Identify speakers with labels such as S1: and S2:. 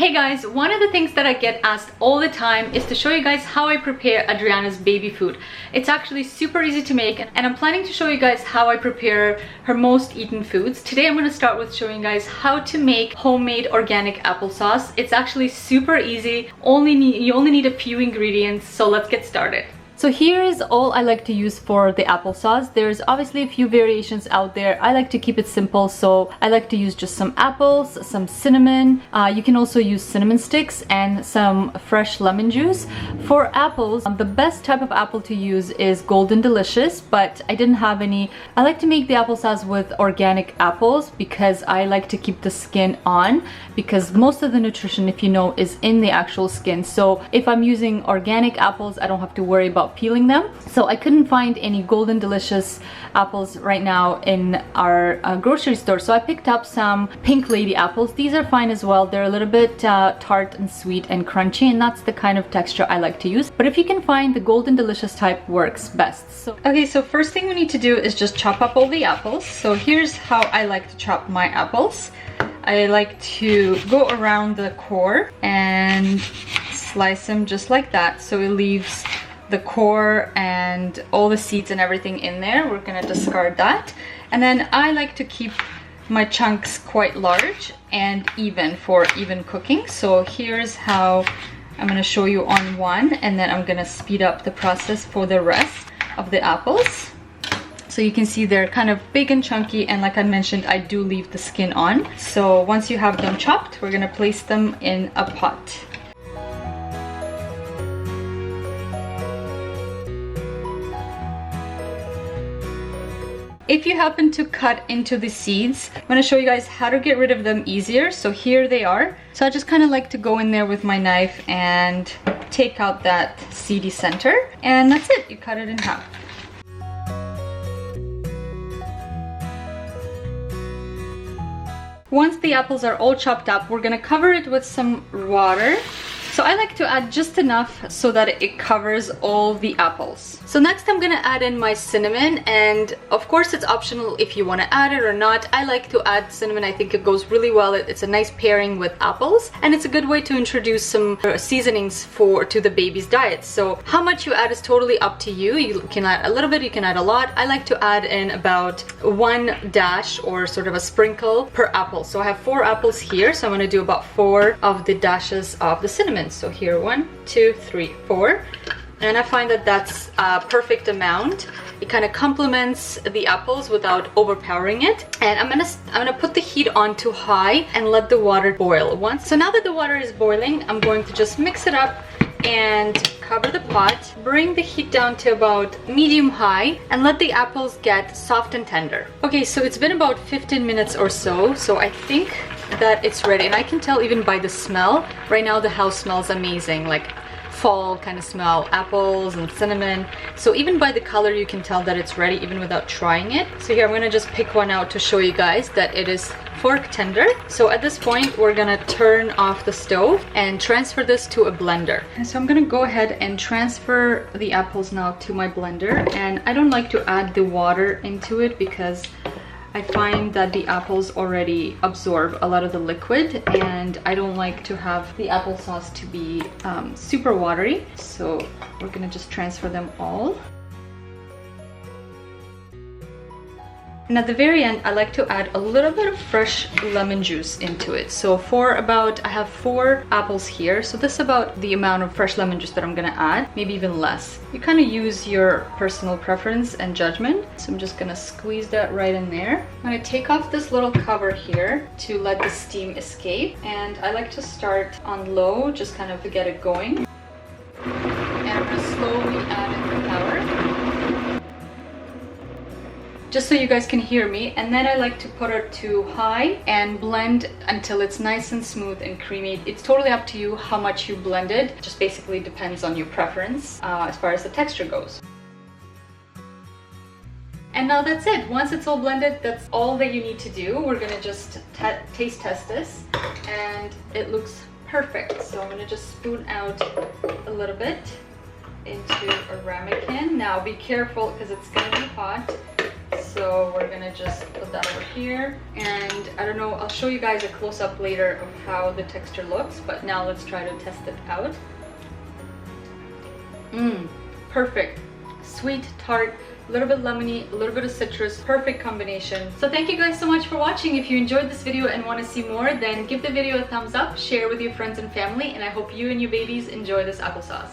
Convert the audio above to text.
S1: Hey guys, one of the things that I get asked all the time is to show you guys how I prepare Adriana's baby food. It's actually super easy to make, and I'm planning to show you guys how I prepare her most eaten foods. Today I'm going to start with showing you guys how to make homemade organic applesauce. It's actually super easy. You only need a few ingredients, so let's get started. So here is all I like to use for the applesauce. There's obviously a few variations out there. I like to keep it simple, so I like to use just some apples, some cinnamon. You can also use cinnamon sticks and some fresh lemon juice. For apples, the best type of apple to use is Golden Delicious, but I didn't have any. I like to make the applesauce with organic apples because I like to keep the skin on, because most of the nutrition, if you know, is in the actual skin. So if I'm using organic apples, I don't have to worry about peeling them. So I couldn't find any Golden Delicious apples right now in our grocery store, so I picked up some Pink Lady apples. These are fine as well. They're a little bit tart and sweet and crunchy, and that's the kind of texture I like to use. But if you can find the Golden Delicious type, works best. So okay, so first thing we need to do is just chop up all the apples. So here's how I like to chop my apples. I like to go around the core and slice them just like that, so it leaves the core and all the seeds and everything in there. We're gonna discard that. And then I like to keep my chunks quite large and even for even cooking. So here's how I'm gonna show you on one, and then I'm gonna speed up the process for the rest of the apples. So you can see they're kind of big and chunky, and like I mentioned, I do leave the skin on. So once you have them chopped, we're gonna place them in a pot. If you happen to cut into the seeds, I'm going to show you guys how to get rid of them easier. So here they are. So I just kind of like to go in there with my knife and take out that seedy center. And that's it. You cut it in half. Once the apples are all chopped up, we're going to cover it with some water. So I like to add just enough so that it covers all the apples. So next I'm gonna add in my cinnamon, and of course it's optional if you want to add it or not. I like to add cinnamon. I think it goes really well. It's a nice pairing with apples, and it's a good way to introduce some seasonings to the baby's diet. So how much you add is totally up to you. You can add a little bit, you can add a lot. I like to add in about 1 dash or sort of a sprinkle per apple. So I have 4 apples here, so I'm gonna do about 4 of the dashes of the cinnamon. So here, 1, 2, 3, 4. And I find that that's a perfect amount. It kind of complements the apples without overpowering it. And I'm gonna put the heat on to high and let the water boil. So now that the water is boiling, I'm going to just mix it up and cover the pot. Bring the heat down to about medium-high and let the apples get soft and tender. Okay, so it's been about 15 minutes or so, so I think that it's ready, and I can tell even by the smell. Right now the house smells amazing, like fall kind of smell, apples and cinnamon. So even by the color you can tell that it's ready even without trying it. So here I'm gonna just pick one out to show you guys that it is fork tender. So at this point we're gonna turn off the stove and transfer this to a blender. And so I'm gonna go ahead and transfer the apples now to my blender, and I don't like to add the water into it because I find that the apples already absorb a lot of the liquid, and I don't like to have the applesauce to be super watery. So we're gonna just transfer them all. And at the very end, I like to add a little bit of fresh lemon juice into it. So I have 4 apples here. So this is about the amount of fresh lemon juice that I'm gonna add, maybe even less. You kind of use your personal preference and judgment. So I'm just gonna squeeze that right in there. I'm gonna take off this little cover here to let the steam escape. And I like to start on low, just kind of to get it going. And I'm gonna slowly add in the flour, just so you guys can hear me. And then I like to put it to high and blend until it's nice and smooth and creamy. It's totally up to you how much you blend it. It just basically depends on your preference as far as the texture goes. And now that's it. Once it's all blended, that's all that you need to do. We're gonna just taste test this, and it looks perfect. So I'm gonna just spoon out a little bit into a ramekin. Now be careful because it's gonna be hot. So we're gonna just put that over here. And I don't know, I'll show you guys a close-up later of how the texture looks, but now let's try to test it out. Perfect. Sweet, tart, a little bit lemony, a little bit of citrus, perfect combination. So thank you guys so much for watching. If you enjoyed this video and want to see more, then give the video a thumbs up, share with your friends and family, and I hope you and your babies enjoy this applesauce.